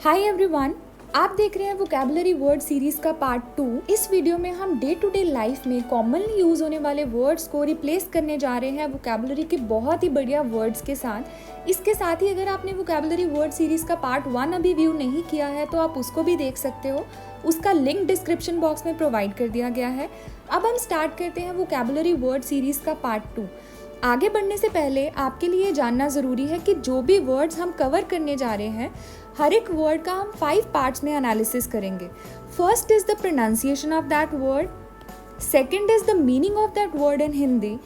Hi everyone, आप देख रहे हैं वोकैबुलरी वर्ड सीरीज का पार्ट 2। इस वीडियो में हम डे टू डे लाइफ में कॉमनली यूज होने वाले वर्ड्स को रिप्लेस करने जा रहे हैं वोकैबुलरी के बहुत ही बढ़िया वर्ड्स के साथ। इसके साथ ही अगर आपने वोकैबुलरी वर्ड सीरीज का पार्ट 1 अभी व्यू नहीं किया है तो आप उसको भी देख सकते हो, उसका लिंक डिस्क्रिप्शन बॉक्स में प्रोवाइड कर दिया गया है। अब हम स्टार्ट करते हैं वोकैबुलरी वर्ड सीरीज का पार्ट 2। आगे बढ़ने से पहले आपके लिए जानना ज़रूरी है कि जो भी वर्ड्स हम कवर करने जा रहे हैं, हर एक वर्ड का हम 5 पार्ट्स में एनालिसिस करेंगे। First is the pronunciation of that word, second is the meaning of that word in Hindi,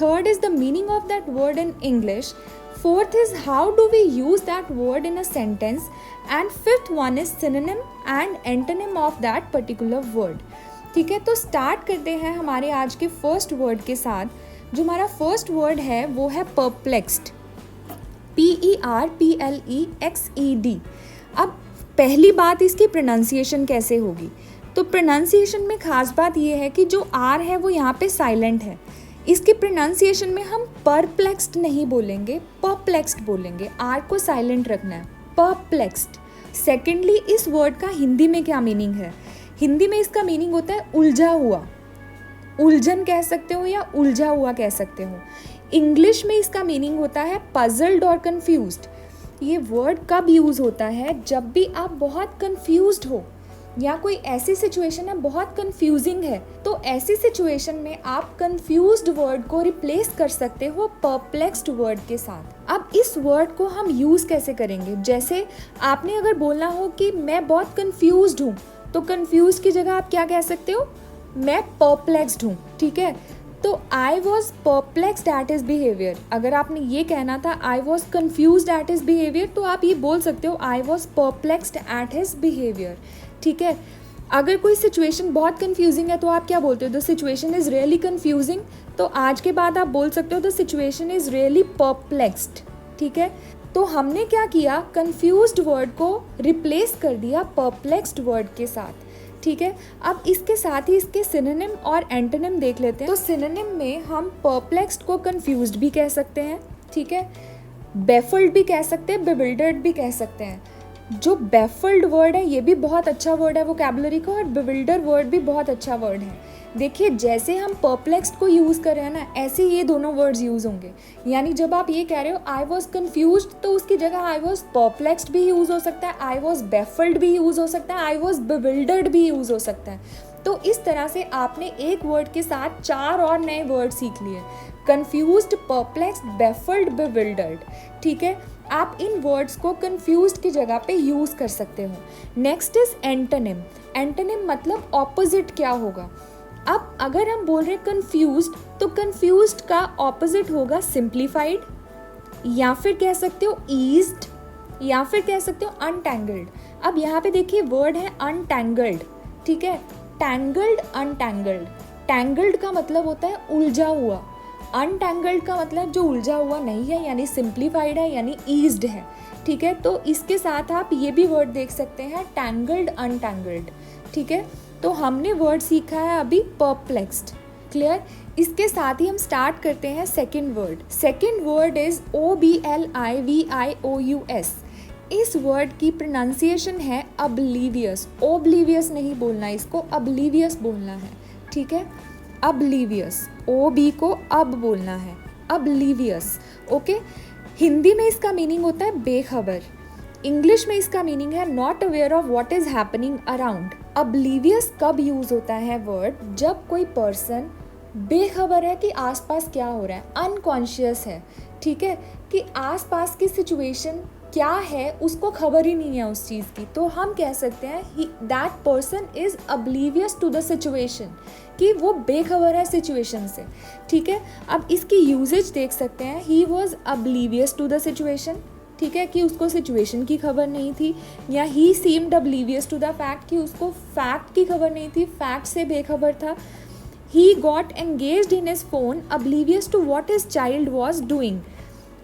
third is the meaning of that word in English, fourth is how do we use that word in a sentence, and fifth one is synonym and antonym of that particular word. ठीक है, तो start करते हैं हमारे आज के first word के साथ। जो हमारा फर्स्ट वर्ड है वो है परप्लेक्स्ड, PERPLEXED। अब पहली बात, इसकी प्रोनाउंसिएशन कैसे होगी? तो प्रोनाउंसिएशन में खास बात ये है कि जो आर है वो यहाँ पे साइलेंट है। इसकी प्रोनाउंसिएशन में हम परप्लेक्स्ड नहीं बोलेंगे, परप्लेक्स्ड बोलेंगे। आर को साइलेंट रखना है, परप्लेक्स्ड। सेकेंडली, इस वर्ड का हिंदी में क्या मीनिंग है? हिंदी में इसका मीनिंग होता है उलझा हुआ, उलझन कह सकते हो या उलझा हुआ कह सकते हो। इंग्लिश में इसका मीनिंग होता है पजल्ड और कंफ्यूज्ड। ये वर्ड कब यूज़ होता है? जब भी आप बहुत कंफ्यूज्ड हो या कोई ऐसी सिचुएशन है बहुत कंफ्यूजिंग है, तो ऐसी सिचुएशन में आप कंफ्यूज्ड वर्ड को रिप्लेस कर सकते हो परप्लेक्स्ड वर्ड के साथ। अब इस वर्ड को हम यूज़ कैसे करेंगे? जैसे आपने अगर बोलना हो कि मैं बहुत कंफ्यूज्ड हूँ, तो कंफ्यूज की जगह आप क्या कह सकते हो? मैं परप्लेक्स्ड हूँ। ठीक है, तो I was perplexed at his behaviour. अगर आपने ये कहना था I was confused at his behaviour, तो आप ये बोल सकते हो I was perplexed at his behaviour. ठीक है, अगर कोई सिचुएशन बहुत कन्फ्यूजिंग है तो आप क्या बोलते हो? The situation is really confusing. तो आज के बाद आप बोल सकते हो the situation is really perplexed. ठीक है, तो हमने क्या किया? कन्फ्यूज्ड वर्ड को रिप्लेस कर दिया परप्लेक्स्ड वर्ड के साथ। ठीक है, अब इसके साथ ही इसके सिनोनिम और एंटोनिम देख लेते हैं। तो सिनोनिम में हम परप्लेक्स्ड को कंफ्यूज्ड भी कह सकते हैं, ठीक है, बेफल्ड भी कह सकते हैं, बिविल्डर्ड भी कह सकते हैं। जो बेफल्ड वर्ड है ये भी बहुत अच्छा वर्ड है वोकैबुलरी का, और बिविल्डर वर्ड भी बहुत अच्छा वर्ड है। देखिए, जैसे हम परप्लेक्स्ड को यूज़ कर रहे हैं ना, ऐसे ये दोनों वर्ड्स यूज़ होंगे। यानी जब आप ये कह रहे हो आई वॉज कन्फ्यूज्ड, तो उसकी जगह आई वॉज परप्लेक्स्ड भी यूज़ हो सकता है, आई वॉज बेफल्ड भी यूज़ हो सकता है, आई वॉज बिविल्डर्ड भी यूज़ हो सकता है। तो इस तरह से आपने एक वर्ड के साथ 4 और नए वर्ड सीख लिए, कन्फ्यूज्ड, परप्लेक्स्ड, बेफल्ड, बिविल्डर्ड। ठीक है, आप इन वर्ड्स को कन्फ्यूज्ड की जगह पे यूज़ कर सकते हो। Next is antonym. एंटोनिम मतलब ऑपोजिट क्या होगा? अब अगर हम बोल रहे हैं कन्फ्यूज्ड, तो कन्फ्यूज्ड का ऑपोजिट होगा सिंप्लीफाइड, या फिर कह सकते हो ईज्ड, या फिर कह सकते हो अनटैंगल्ड। अब यहाँ पे देखिए वर्ड है अनटैंगल्ड। ठीक है, टैंगल्ड, अनटैंगल्ड। टैंगल्ड का मतलब होता है उलझा हुआ, अनटैंगल्ड का मतलब जो उलझा हुआ नहीं है, यानी सिंप्लीफाइड है, यानी ईज्ड है। ठीक है, तो इसके साथ आप ये भी वर्ड देख सकते हैं, टैंगल्ड, अनटैंगल्ड। ठीक है, तो हमने वर्ड सीखा है अभी परप्लेक्स्ड। क्लियर? इसके साथ ही हम स्टार्ट करते हैं second word. Second word is OBLIVIOUS। इस वर्ड की प्रोनाउंसिएशन है अब्लीवियस। ओब्लीवियस नहीं बोलना, इसको अब्लीवियस बोलना है। ठीक है, अब्लीवियस, OB को अब बोलना है, अब्लीवियस। ओके, हिंदी में इसका मीनिंग होता है बेखबर। इंग्लिश में इसका मीनिंग है not aware of what is happening around. Oblivious कब यूज होता है वर्ड? जब कोई पर्सन बेखबर है कि आसपास क्या हो रहा है, अनकॉन्शियस है। ठीक है, कि आसपास की सिचुएशन क्या है उसको खबर ही नहीं है उस चीज़ की, तो हम कह सकते हैं that person is oblivious to the situation, कि वो बेखबर है सिचुएशन से। ठीक है, अब इसकी यूजेज देख सकते हैं, he was oblivious to the situation. ठीक है, कि उसको सिचुएशन की खबर नहीं थी, या ही सीम्ड अब्लीवियस टू द फैक्ट, कि उसको फैक्ट की खबर नहीं थी, फैक्ट से बेखबर था। He got engaged in his phone oblivious to what his child was doing.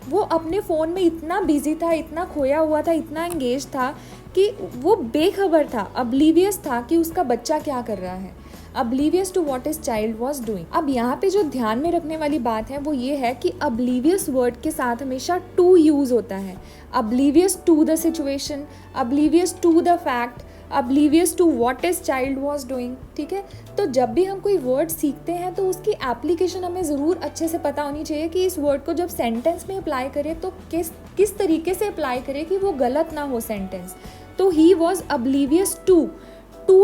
वो अपने फ़ोन में इतना बिजी था, इतना खोया हुआ था, इतना एंगेज था कि वो बेखबर था, अब्लीवियस था कि उसका बच्चा क्या कर रहा है। oblivious to what his child was doing। अब यहाँ पे जो ध्यान में रखने वाली बात है वो ये है कि oblivious वर्ड के साथ हमेशा to यूज होता है। oblivious to the situation, oblivious to the fact, oblivious to what his child was doing। ठीक है, तो जब भी हम कोई वर्ड सीखते हैं तो उसकी एप्लीकेशन हमें ज़रूर अच्छे से पता होनी चाहिए कि इस वर्ड को जब सेंटेंस में अप्लाई करें तो किस तरीके से अप्लाई करें कि वो गलत ना हो सेंटेंस। तो ही वॉज oblivious टू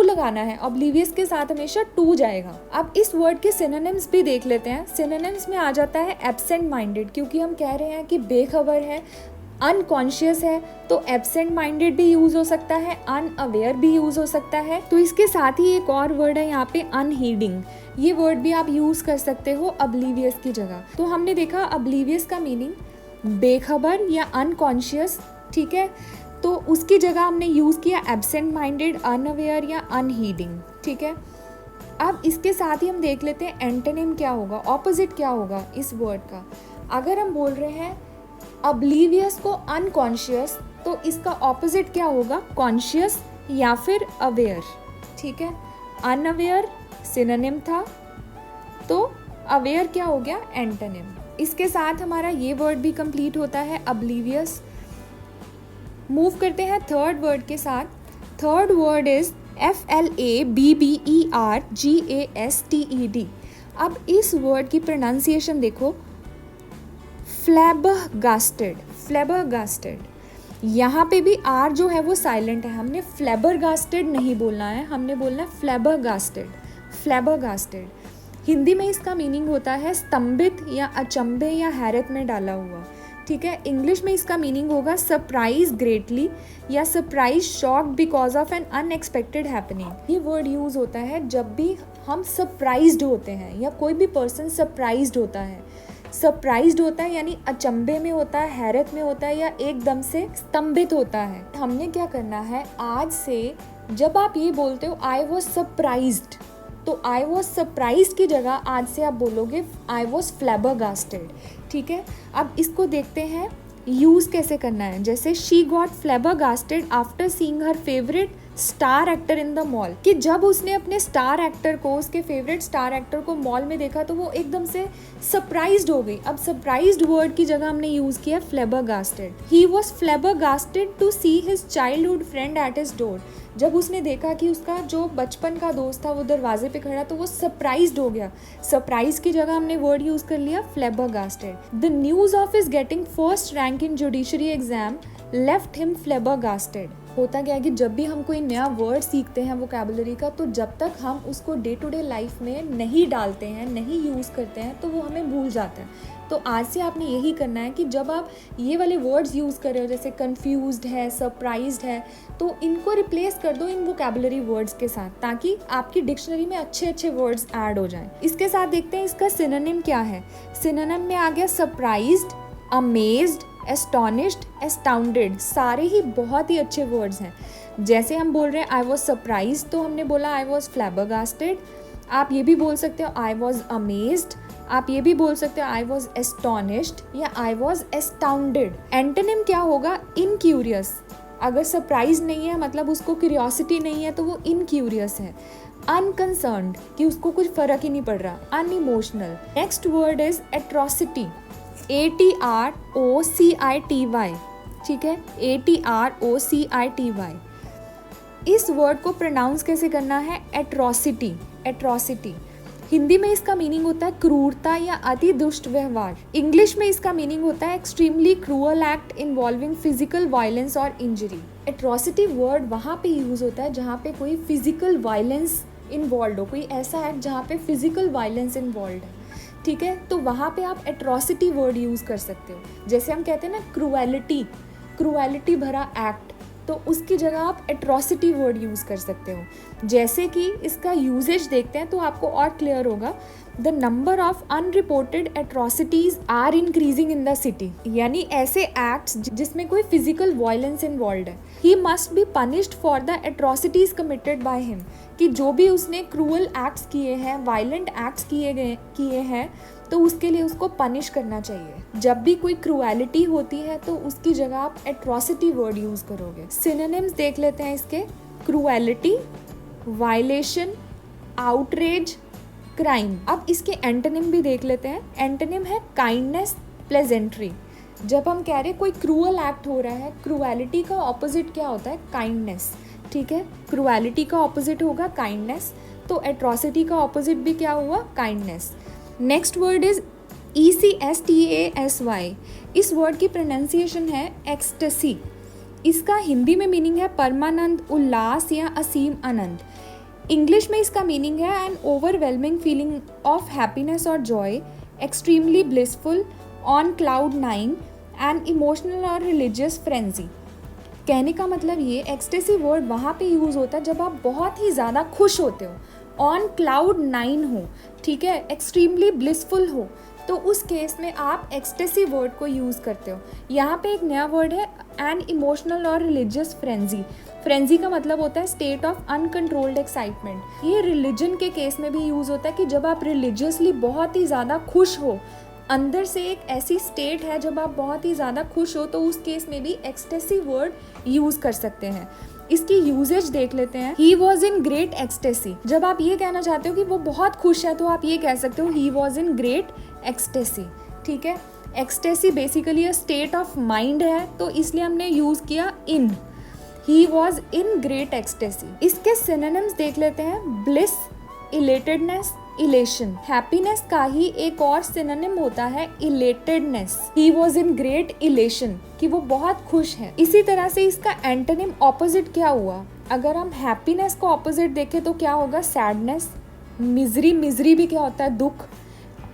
लगाना है, oblivious के साथ हमेशा टू जाएगा। अब इस वर्ड के सिनोनिम्स भी देख लेते हैं। सिनोनिम्स में आ जाता है एब्सेंट माइंडेड, क्योंकि हम कह रहे हैं कि बेखबर है, अनकॉन्शियस है, तो एब्सेंट माइंडेड भी यूज हो सकता है, अनअवेयर भी यूज हो सकता है। तो इसके साथ ही एक और वर्ड है यहाँ पे अनहीडिंग। ये वर्ड भी आप यूज कर सकते हो oblivious की जगह। तो हमने देखा oblivious का मीनिंग बेखबर या अनकॉन्शियस। ठीक है, तो उसकी जगह हमने यूज किया एब्सेंट माइंडेड, अनअवेयर या अनहीडिंग। ठीक है, अब इसके साथ ही हम देख लेते हैं एंटोनिम क्या होगा, ऑपोजिट क्या होगा इस वर्ड का। अगर हम बोल रहे हैं oblivious को अनकॉन्शियस, तो इसका ऑपोजिट क्या होगा, कॉन्शियस या फिर अवेयर। ठीक है, अनअवेयर सिनोनिम था, तो अवेयर क्या हो गया, एंटोनिम। इसके साथ हमारा ये वर्ड भी कंप्लीट होता है oblivious। मूव करते हैं थर्ड वर्ड के साथ। Third word is FLABBERGASTED। अब इस वर्ड की प्रोनाउंसिएशन देखो, फ्लैबरगास्टेड, फ्लैबरगास्टेड। यहाँ पे भी आर जो है वो साइलेंट है, हमने फ्लैबरगास्टेड नहीं बोलना है, हमने बोलना है फ्लैबरगास्टेड, फ्लैबरगास्टेड। हिंदी में इसका मीनिंग होता है स्तंभित या अचंभे या हैरत में डाला हुआ। ठीक है, इंग्लिश में इसका मीनिंग होगा सरप्राइज ग्रेटली या surprise shocked because of N unexpected happening. ये वर्ड यूज होता है जब भी हम सरप्राइज्ड होते हैं या कोई भी पर्सन सरप्राइज्ड होता है। सरप्राइज्ड होता है यानी अचंभे में होता है, हैरत में होता है या एकदम से स्तंभित होता है। हमने क्या करना है, आज से जब आप ये बोलते हो आई वॉज सरप्राइज्ड, तो आई वॉज सरप्राइज्ड की जगह आज से आप बोलोगे आई वॉज फ्लैबरगास्टेड। ठीक है, अब इसको देखते हैं यूज़ कैसे करना है। जैसे she got फ्लैबरगास्टेड after seeing her favourite star actor in the mall, कि जब उसने अपने स्टार एक्टर को, उसके फेवरेट स्टार एक्टर को मॉल में देखा तो वो एकदम से सरप्राइज्ड हो गई। अब सरप्राइज्ड वर्ड की जगह हमने यूज़ किया flabbergasted. He was flabbergasted to see his childhood friend at his door. जब उसने देखा कि उसका जो बचपन का दोस्त था वो दरवाजे पे खड़ा, तो वो सरप्राइज्ड हो गया। सरप्राइज की जगह हमने वर्ड यूज कर लिया फ्लैबरगास्टेड। The news of his getting first rank in judiciary exam left him फ्लैबरगास्टेड। होता क्या है कि जब भी हम कोई नया वर्ड सीखते हैं वोकैबुलरी का, तो जब तक हम उसको डे टू डे लाइफ में नहीं डालते हैं, नहीं यूज़ करते हैं, तो वो हमें भूल जाता है। तो आज से आपने यही करना है कि जब आप ये वाले वर्ड्स यूज़ कर रहे हो, जैसे कंफ्यूज्ड है, सरप्राइज्ड है, तो इनको रिप्लेस कर दो इन वोकैबुलरी वर्ड्स के साथ, ताकि आपकी डिक्शनरी में अच्छे अच्छे वर्ड्स ऐड हो जाएं। इसके साथ देखते हैं इसका सिनोनिम क्या है। सिनोनिम में आ गया सरप्राइज्ड, अमेज्ड, एस्टोनिश्ड, एस्टाउंडेड। सारे ही बहुत ही अच्छे वर्ड्स हैं। जैसे हम बोल रहे हैं आई वॉज सरप्राइज्ड, तो हमने बोला आई वॉज फ्लैबरगास्टेड। आप ये भी बोल सकते हो आई वॉज अमेज्ड, आप ये भी बोल सकते हो आई वॉज एस्टोनिश्ड या आई वॉज एस्टाउंडेड। एंटोनिम क्या होगा, इनक्यूरियस। अगर सरप्राइज नहीं है मतलब उसको क्यूरियोसिटी नहीं है, तो वो इनक्यूरियस है। अनकंसर्न्ड, कि उसको कुछ फर्क ही नहीं पड़ रहा। Unemotional. Next word is atrocity, ATROCITY। ठीक है, ATROCITY। इस वर्ड को प्रोनाउंस कैसे करना है, एट्रोसिटी, एट्रोसिटी। हिंदी में इसका मीनिंग होता है क्रूरता या अति दुष्ट व्यवहार। इंग्लिश में इसका मीनिंग होता है extremely cruel act involving physical violence और इंजरी। एट्रोसिटी वर्ड वहाँ पे यूज होता है जहाँ पे कोई फिजिकल वायलेंस इन्वॉल्व हो, कोई ऐसा एक्ट जहाँ पे फिजिकल वायलेंस इन्वॉल्व है। ठीक है, तो वहाँ पे आप एट्रोसिटी वर्ड यूज़ कर सकते हो। जैसे हम कहते हैं ना क्रूएलिटी, क्रूएलिटी भरा एक्ट, तो उसकी जगह आप एट्रोसिटी वर्ड यूज़ कर सकते हो। जैसे कि इसका यूजेज देखते हैं तो आपको और क्लियर होगा। The number of unreported atrocities are increasing in the city, यानी ऐसे एक्ट्स जिसमें कोई फिजिकल वायलेंस इन्वॉल्व है। He must be punished for the atrocities committed by him, कि जो भी उसने क्रूअल एक्ट्स किए हैं, वायलेंट एक्ट्स किए हैं, तो उसके लिए उसको पनिश करना चाहिए। जब भी कोई क्रूएलिटी होती है तो उसकी जगह आप एट्रोसिटी वर्ड यूज करोगे। सिनोनिम्स देख लेते हैं इसके, क्रूएलिटी, वायलेशन, आउटरेज, क्राइम। अब इसके एंटोनिम भी देख लेते हैं। एंटोनिम है काइंडनेस, प्लेजेंट्री। जब हम कह रहे कोई क्रूअल एक्ट हो रहा है, क्रूएलिटी का ऑपोजिट क्या होता है? काइंडनेस। ठीक है, क्रूएलिटी का ऑपोजिट होगा काइंडनेस, तो एट्रॉसिटी का ऑपोजिट भी क्या हुआ? Kindness. Next word is ECSTASY। इस वर्ड की प्रोनाउंसिएशन है एक्सटेसी। इसका हिंदी में मीनिंग है परमानंद, उल्लास या असीम आनंद। इंग्लिश में इसका मीनिंग है an overwhelming feeling of happiness और joy, extremely blissful, on cloud 9, an emotional और रिलीजियस फ्रेंजी। कहने का मतलब ये एक्सटेसी वर्ड वहाँ पे यूज़ होता है जब आप बहुत ही ज़्यादा खुश होते हो, ऑन क्लाउड 9 हो, ठीक है, एक्सट्रीमली ब्लिसफुल हो, तो उस केस में आप एक्सटेसी वर्ड को यूज़ करते हो। यहाँ पे एक नया वर्ड है एन इमोशनल और रिलीजियस फ्रेंजी। फ्रेंजी का मतलब होता है स्टेट ऑफ अनकंट्रोल्ड एक्साइटमेंट। ये रिलीजन के केस में भी यूज़ होता है कि जब आप रिलीजियसली बहुत ही ज़्यादा खुश हो, अंदर से एक ऐसी स्टेट है जब आप बहुत ही ज़्यादा खुश हो, तो उस केस में भी एक्सटेसी वर्ड यूज़ कर सकते हैं। इसकी यूजेज देख लेते हैं। He was in great ecstasy. जब आप ये कहना चाहते हो कि वो बहुत खुश है तो आप ये कह सकते हो he was in great ecstasy. ठीक है, ecstasy basically a state of mind है, तो इसलिए हमने यूज़ किया in. He was in great ecstasy. इसके सिनोनिम्स देख लेते हैं। Bliss, इलेटेडनेस, elation. हैप्पीनेस का ही एक और सिनोनिम होता है elatedness. He was in great elation, कि वो बहुत खुश है। इसी तरह से इसका एंटोनिम ऑपोजिट क्या हुआ? अगर हम हैप्पीनेस को ऑपोजिट देखें तो क्या होगा? Sadness, misery. मिजरी भी क्या होता है? दुख,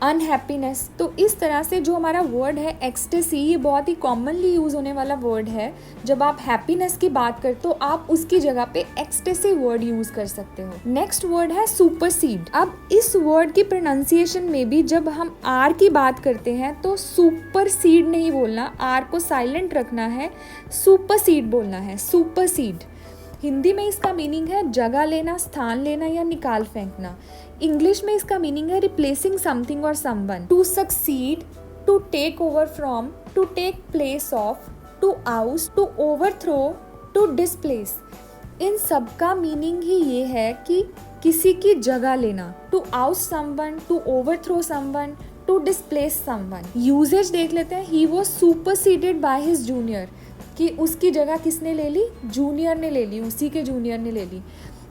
अनहैप्पीनेस। तो इस तरह से जो हमारा वर्ड है एक्सटेसी, ये बहुत ही कॉमनली यूज होने वाला वर्ड है। जब आप हैप्पीनेस की बात करते तो आप उसकी जगह पे एक्सटेसी वर्ड यूज कर सकते हो। नेक्स्ट वर्ड है सुपरसीड। अब इस वर्ड की प्रोनाउंसिएशन में भी जब हम आर की बात करते हैं तो सुपरसीड नहीं बोलना, आर को साइलेंट रखना है, सुपरसीड बोलना है। सुपरसीड। हिंदी में इसका मीनिंग है जगह लेना, स्थान लेना या निकाल फेंकना। इंग्लिश में इसका मीनिंग है रिप्लेसिंग समथिंग और someone. To succeed, to take over from, to take place of, to oust, to overthrow, to displace. इन सब का मीनिंग ही ये है कि किसी की जगह लेना। To oust someone, to overthrow someone, to displace someone. Usages देख लेते हैं। He was superseded by his junior, कि उसकी जगह किसने ले ली? जूनियर ने ले ली, उसी के जूनियर ने ले ली।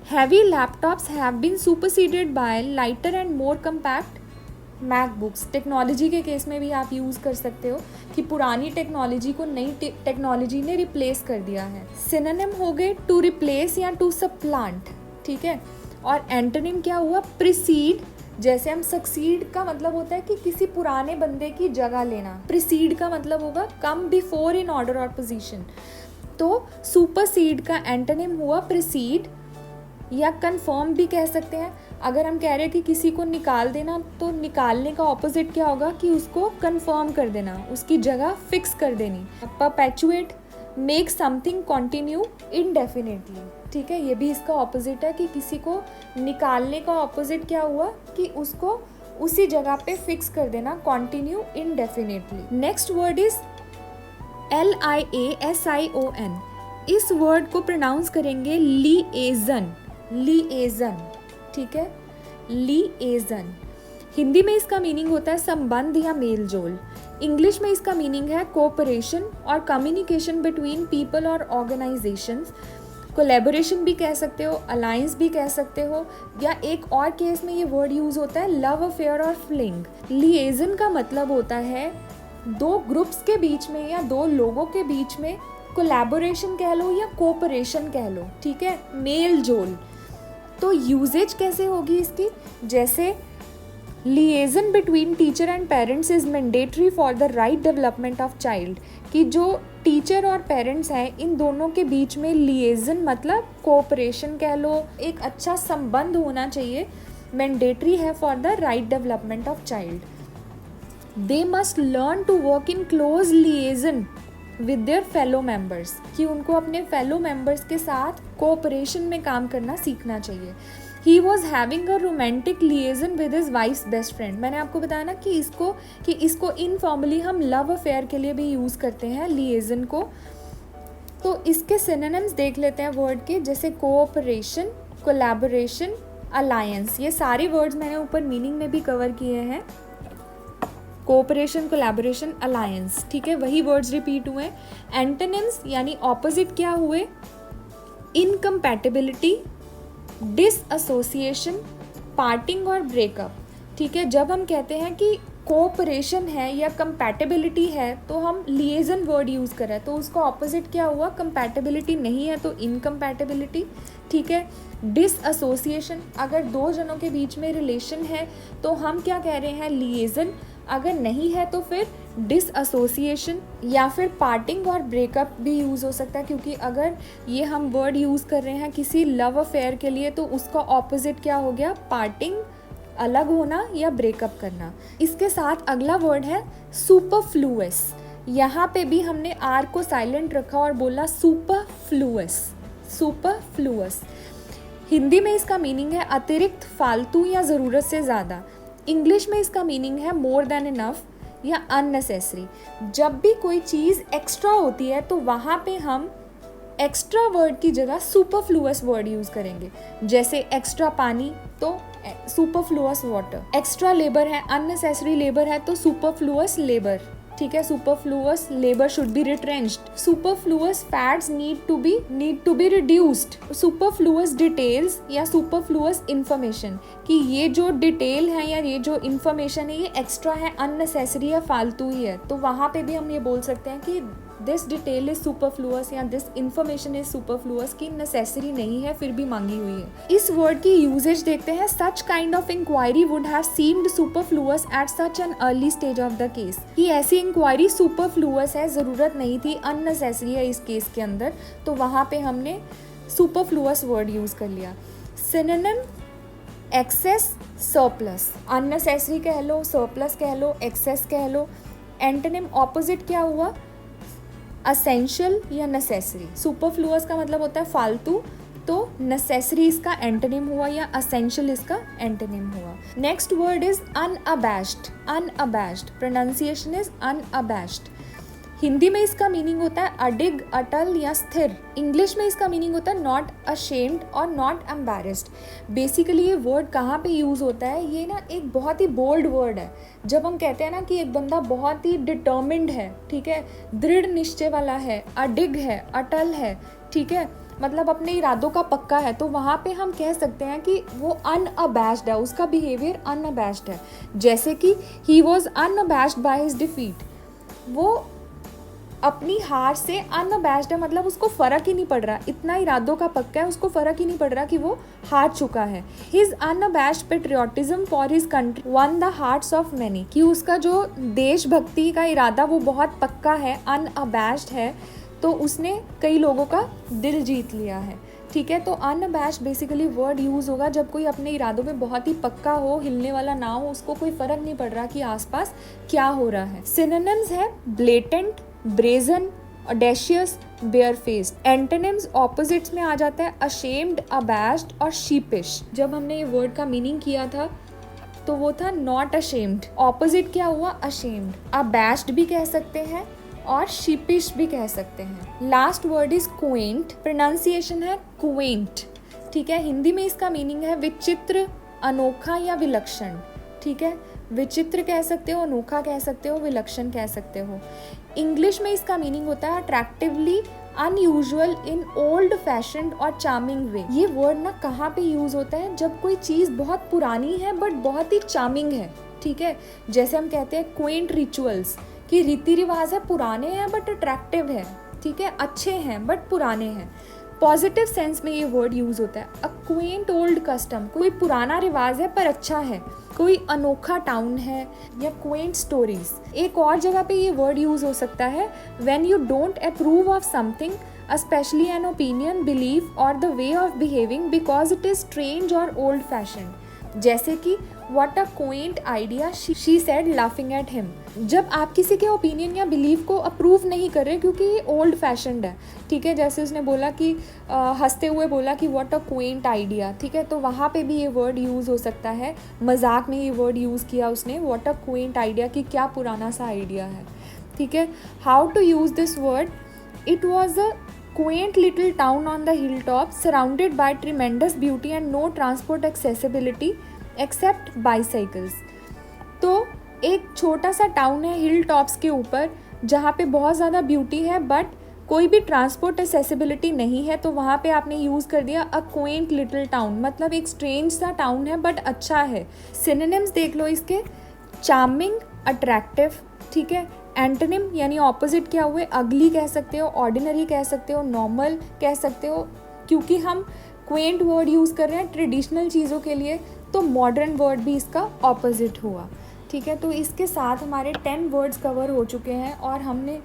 Heavy laptops have been superseded by lighter and more compact MacBooks. Technology के केस में भी आप यूज़ कर सकते हो कि पुरानी टेक्नोलॉजी को नई टेक्नोलॉजी ने रिप्लेस कर दिया है। सिनोनिम हो गए टू रिप्लेस या टू सप्लांट। ठीक है, और एंटोनिम क्या हुआ? प्रिसीड। जैसे हम सक्सीड का मतलब होता है कि किसी पुराने बंदे की जगह लेना, प्रिसीड का मतलब होगा कम बिफोर इन ऑर्डर और पोजीशन। तो सुपरसीड का एंटोनिम हुआ प्रिसीड, या कंफर्म भी कह सकते हैं। अगर हम कह रहे हैं कि किसी को निकाल देना, तो निकालने का ऑपोजिट क्या होगा? कि उसको कंफर्म कर देना, उसकी जगह फिक्स कर देनी। Perpetuate, make something continue indefinitely. ठीक है, ये भी इसका ऑपोजिट है कि किसी को निकालने का ऑपोजिट क्या हुआ? कि उसको उसी जगह पे फिक्स कर देना, continue indefinitely. Next word is LIASION। इस वर्ड को प्रोनाउंस करेंगे लिएजन। लिएजन, ठीक है, लिएजन। हिंदी में इसका मीनिंग होता है संबंध या मेल जोल। इंग्लिश में इसका मीनिंग है कोऑपरेशन और कम्युनिकेशन बिटवीन पीपल और ऑर्गेनाइजेशंस। कोलैबोरेशन भी कह सकते हो, अलायंस भी कह सकते हो, या एक और केस में ये वर्ड यूज होता है लव अफेयर और फ्लिंग। लिएजन का मतलब होता है दो ग्रुप्स के बीच में या दो लोगों के बीच में कोलैबोरेशन कह लो या कोऑपरेशन कह लो। ठीक है, मेल जोल। तो यूजेज कैसे होगी इसकी? जैसे liaison between teacher and parents is mandatory for the right development of child. कि जो टीचर और पेरेंट्स हैं, इन दोनों के बीच में लिएजन मतलब कोऑपरेशन कह लो, एक अच्छा संबंध होना चाहिए, मैंडेटरी है for the right development of child. They must learn to work in close liaison with their fellow members. कि उनको अपने फेलो मेंबर्स के साथ कोऑपरेशन में काम करना सीखना चाहिए। He was having a romantic liaison with his wife's best friend. मैंने आपको बताया ना कि इसको इनफॉर्मली हम लव अफेयर के लिए भी यूज़ करते हैं लिएजन को। तो इसके सिनोनिम्स देख लेते हैं वर्ड के, जैसे कोऑपरेशन, कोलैबोरेशन, अलायंस, ये सारे वर्ड्स मैंने ऊपर मीनिंग में भी कवर किए हैं। कोऑपरेशन, कोलैबोरेशन, अलायंस, ठीक है, वही वर्ड्स रिपीट हुए। एंटोनिम्स यानी ऑपोजिट क्या हुए? इनकम्पैटिबिलिटी, डिसएसोसिएशन, पार्टिंग और ब्रेकअप, ठीक है। जब हम कहते हैं कि कोऑपरेशन है या कंपैटिबिलिटी है तो हम लिएजन वर्ड यूज़ कर रहे हैं, तो उसका ऑपोजिट क्या हुआ? कंपैटिबिलिटी नहीं है तो इनकम्पैटिबिलिटी, ठीक है। डिसएसोसिएशन, अगर दो जनों के बीच में रिलेशन है तो हम क्या कह रहे हैं? लिएजन, अगर नहीं है तो फिर डिसएसोसिएशन। या फिर पार्टिंग और ब्रेकअप भी यूज़ हो सकता है, क्योंकि अगर ये हम वर्ड यूज़ कर रहे हैं किसी लव अफेयर के लिए तो उसका ऑपोजिट क्या हो गया? पार्टिंग, अलग होना या ब्रेकअप करना। इसके साथ अगला वर्ड है सुपरफ्लुअस। यहाँ पे भी हमने आर को साइलेंट रखा और बोला सुपरफ्लुअस, सुपरफ्लुअस। हिंदी में इसका मीनिंग है अतिरिक्त, फालतू या ज़रूरत से ज़्यादा। इंग्लिश में इसका मीनिंग है मोर देन इनफ या अननेसेसरी। जब भी कोई चीज़ एक्स्ट्रा होती है तो वहाँ पे हम एक्स्ट्रा वर्ड की जगह सुपरफ्लुअस वर्ड यूज़ करेंगे। जैसे एक्स्ट्रा पानी तो सुपरफ्लुअस वाटर, एक्स्ट्रा लेबर है, अननेसेसरी लेबर है तो सुपरफ्लुअस लेबर, ठीक है। Superfluous labour should be retrenched. Superfluous fats need to be reduced. Superfluous details या सुपरफ्लुअस इंफॉर्मेशन, कि ये जो डिटेल है या ये जो इंफॉर्मेशन है ये एक्स्ट्रा है, अननेसेसरी है, फालतू ही है, तो वहाँ पे भी हम ये बोल सकते हैं कि दिस डिटेल इज सुपरफ्लुअस या दिस इंफॉर्मेशन इज सुपरफ्लुअस, की नेसेसरी नहीं है फिर भी मांगी हुई है। इस वर्ड की यूजेज देखते हैं। Such kind of inquiry would have seemed superfluous at such an early stage of the case, कि ऐसी इंक्वायरी सुपरफ्लुअस है, ज़रूरत नहीं थी, अननेसेसरी है इस केस के अंदर, तो वहाँ पे हमने सुपरफ्लुअस वर्ड यूज़ कर लिया। सिनोनिम एक्सेस, सरप्लस, अननेसेसरी कह लो, सरप्लस कह लो, एक्सेस कह लो। एंटोनिम ऑपोजिट क्या हुआ? असेंशियल या नेसेसरी। सुपरफ्लुअस का मतलब होता है फालतू, तो नेसेसरी इसका एंटोनिम हुआ या असेंशियल इसका एंटोनिम हुआ। Next word is unabashed. Unabashed, pronunciation is unabashed. Hindi में इसका मीनिंग होता है अडिग, अटल या स्थिर। इंग्लिश में इसका मीनिंग होता है नॉट अशेम्ड और नॉट एम्बैरेस्ड। बेसिकली ये वर्ड कहाँ पे यूज़ होता है? ये ना एक बहुत ही बोल्ड वर्ड है। जब हम कहते हैं ना कि एक बंदा बहुत ही डिटर्मिन्ड है, ठीक है, दृढ़ निश्चय वाला है, अडिग है, अटल है, ठीक है, मतलब अपने इरादों का पक्का है, तो वहाँ पे हम कह सकते हैं कि वो अनअबैश्ड है, उसका बिहेवियर अनअबैश्ड है। जैसे कि he was unabashed by his defeat, वो अपनी हार से अनअबैश्ड है, मतलब उसको फ़र्क ही नहीं पड़ रहा, इतना इरादों का पक्का है, उसको फ़र्क ही नहीं पड़ रहा कि वो हार चुका है। His unabashed patriotism for his country won the hearts of many, कि उसका जो देशभक्ति का इरादा वो बहुत पक्का है, अनअबैश्ड है, तो उसने कई लोगों का दिल जीत लिया है, ठीक है। तो अनअबैश्ड बेसिकली वर्ड यूज़ होगा जब कोई अपने इरादों में बहुत ही पक्का हो, हिलने वाला ना हो, उसको कोई फ़र्क नहीं पड़ रहा कि आसपास क्या हो रहा है। सिनोनिम्स है blatant, brazen, audacious, barefaced. Antonyms opposites में आ जाता है अशेम्ड, अबैश्ड और शीपिश। जब हमने ये वर्ड का मीनिंग किया था तो वो था नॉट अशेम्ड, ऑपोजिट क्या हुआ? अशेम्ड। अबैश्ड भी कह सकते हैं और शीपिश भी कह सकते हैं। Last word is Quint, pronunciation है क्वेंट, ठीक है। हिंदी में इसका मीनिंग है विचित्र, अनोखा या विलक्षण, ठीक है। विचित्र कह सकते हो, अनोखा कह सकते हो, विलक्षण कह सकते हो। इंग्लिश में इसका मीनिंग होता है attractively unusual in old fashioned और चार्मिंग वे। ये वर्ड ना कहाँ पे यूज़ होता है? जब कोई चीज़ बहुत पुरानी है बट बहुत ही चार्मिंग है, ठीक है। जैसे हम कहते हैं क्वेंट रिचुअल्स, कि रीति रिवाज है, पुराने हैं बट अट्रैक्टिव है, ठीक है, अच्छे हैं बट पुराने हैं। पॉजिटिव सेंस में ये वर्ड यूज़ होता है अ क्वेंट ओल्ड कस्टम, कोई पुराना रिवाज है पर अच्छा है, कोई अनोखा टाउन है, या क्वेंट स्टोरीज। एक और जगह पे ये वर्ड यूज़ हो सकता है when you don't approve of something, especially an opinion, belief or the way of behaving because it is strange or old fashioned. जैसे कि what a quaint idea she said laughing at him। जब आप किसी के opinion या belief को approve नहीं कर रहे क्योंकि ये ओल्ड फैशनड है, ठीक है। जैसे उसने बोला कि हंसते हुए बोला कि what a quaint idea, ठीक है, तो वहाँ पे भी ये वर्ड यूज़ हो सकता है। मजाक में ये वर्ड यूज़ किया उसने, what a quaint idea, कि क्या पुराना सा आइडिया है, ठीक है। How to use this word? It was a quaint little town on the hilltop surrounded by tremendous beauty and no transport accessibility except bicycles। तो एक छोटा सा टाउन है हिल टॉप्स के ऊपर जहाँ पे बहुत ज़्यादा ब्यूटी है बट कोई भी ट्रांसपोर्ट एक्सेसिबिलिटी नहीं है, तो वहाँ पे आपने यूज़ कर दिया अ क्वेंट लिटिल टाउन, मतलब एक स्ट्रेंज सा टाउन है बट अच्छा है। सिनोनिम्स देख लो इसके, चार्मिंग, अट्रैक्टिव, ठीक है। एंटोनिम यानी ऑपोजिट क्या हुए, अगली कह सकते हो, ऑर्डिनरी कह सकते हो, नॉर्मल कह सकते हो। क्योंकि हम क्वेंट वर्ड यूज़ कर रहे हैं ट्रेडिशनल चीज़ों के लिए, तो मॉडर्न वर्ड भी इसका ऑपोजिट हुआ, ठीक है। तो इसके साथ हमारे 10 वर्ड्स कवर हो चुके हैं और हमने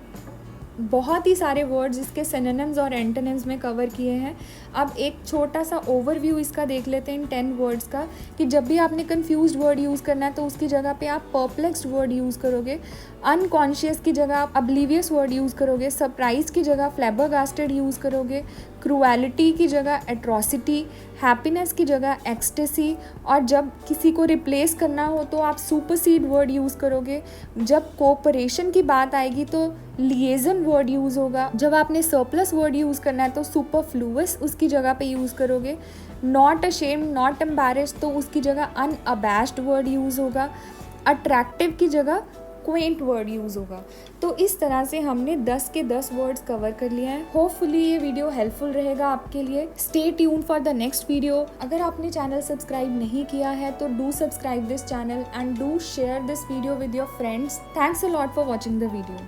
बहुत ही सारे वर्ड्स इसके सिनोनिम्स और एंटोनिम्स में कवर किए हैं। अब एक छोटा सा ओवरव्यू इसका देख लेते हैं इन 10 वर्ड्स का, कि जब भी आपने कंफ्यूज्ड वर्ड यूज़ करना है तो उसकी जगह पे आप परप्लेक्स्ड वर्ड यूज़ करोगे, अनकॉन्शियस की जगह आप अब्लीवियस वर्ड यूज़ करोगे, सरप्राइज की जगह फ्लैबरगास्टेड यूज़ करोगे, क्रूएलिटी की जगह एट्रॉसिटी, हैप्पीनेस की जगह एक्सटेसी, और जब किसी को रिप्लेस करना हो तो आप सुपरसीड वर्ड यूज़ करोगे। जब कोऑपरेशन की बात आएगी तो लिएजन वर्ड यूज़ होगा। जब आपने सरप्लस वर्ड यूज़ करना है तो सुपरफ्लूअस उसकी जगह पे यूज़ करोगे। नॉट अशेम्ड, नॉट एम्बैरेस्ड, तो उसकी जगह अनअबैश्ड वर्ड यूज़ होगा। अट्रैक्टिव की जगह क्वेंट वर्ड यूज़ होगा। तो इस तरह से हमने 10 के 10 वर्ड्स कवर कर लिए हैं। होपफुली ये वीडियो हेल्पफुल रहेगा आपके लिए। Stay tune for the next video. अगर आपने चैनल सब्सक्राइब नहीं किया है तो do subscribe this channel and do share this video with your friends. Thanks a lot for watching the video.